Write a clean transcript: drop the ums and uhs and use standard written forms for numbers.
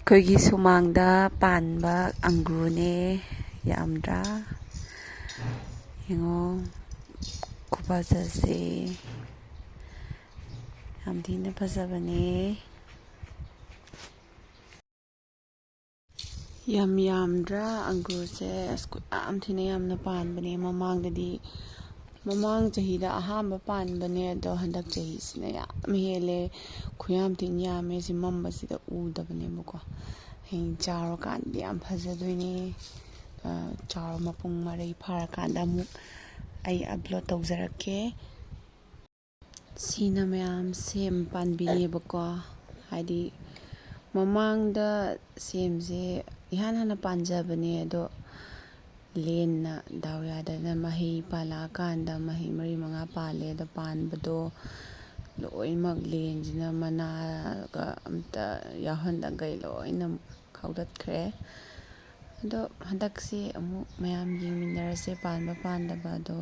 ꯑꯩꯈꯣꯏꯒꯤ ꯁꯨꯃꯥꯡꯗ ꯄꯥꯟꯕ ꯑꯪꯒꯨꯔꯅꯦ, ꯌꯥꯝꯗ꯭ꯔꯥ? ꯌꯦꯡꯉꯣ ꯈꯨꯐꯖꯁꯦ, ꯌꯥꯝ ꯊꯤꯅ ꯐꯖꯕꯅꯦ. ꯌꯥꯝꯗ꯭ꯔꯥ ꯑꯪꯒꯨꯔꯁꯦ? ꯌꯥꯝ ꯊꯤꯅ ꯌꯥꯝꯅ ꯄꯥꯟꯕꯅꯦ. ꯃꯃꯥꯡ ꯆꯍꯤꯗ ꯑꯍꯥꯟꯕ ꯄꯥꯟꯕꯅꯦ, ꯑꯗꯣ ꯍꯟꯗꯛ ꯆꯍꯤꯁꯤꯅ ꯌꯥꯝ ꯍꯦꯜꯂꯦ. ꯈꯨꯌꯥꯝ ꯊꯤꯅ ꯌꯥꯝꯃꯦ. ꯁꯤ ꯃꯝꯕꯁꯤꯗ ꯎꯗꯕꯅꯦꯕꯀꯣ. ꯍꯌꯦꯡ ꯆꯥꯎꯔꯀꯥꯟꯗꯗꯤ ꯌꯥꯝ ꯐꯖꯗꯣꯏꯅꯦ. ꯆꯥꯎꯔ ꯃꯄꯨꯡ ꯃꯔꯩ ꯐꯥꯔꯀꯥꯟꯗ ꯑꯃꯨꯛ ꯑꯩ ꯑꯞꯂꯣꯗ ꯇꯧꯖꯔꯛꯀꯦ. ꯁꯤꯅ ꯃꯌꯥꯝ ꯁꯦꯝ ꯄꯥꯟꯕꯤꯅꯦꯕꯀꯣ. ꯍꯥꯏꯗꯤ ꯃꯃꯥꯡꯗ ꯁꯦꯝꯁꯦ ꯏꯍꯥꯟ ꯍꯥꯟꯅ ꯄꯥꯟꯖꯕꯅꯦ, ꯑꯗꯣ ꯂꯦꯟꯅ ꯗꯥꯎ ꯌꯥꯗꯅ ꯃꯍꯩ ꯄꯥꯜꯂꯛꯑꯀꯥꯟꯗ ꯃꯍꯩ 3-4 ꯄꯥꯜꯂꯦ. ꯑꯗꯣ ꯄꯥꯟꯕꯗꯣ ꯂꯣꯏꯅꯃꯛ ꯂꯦꯟꯁꯤꯅ ꯃꯅꯥꯒ ꯑꯝꯇ ꯌꯥꯎꯍꯟꯗꯈꯩ ꯂꯣꯏꯅ ꯈꯥꯎꯗꯠꯈ꯭ꯔꯦ. ꯑꯗꯣ ꯍꯟꯗꯛꯁꯦ ꯑꯃꯨꯛ ꯃꯌꯥꯝ ꯌꯦꯡꯃꯤꯟꯅꯔꯁꯦ, ꯄꯥꯟꯕ ꯄꯥꯟꯗꯕ ꯑꯗꯣ.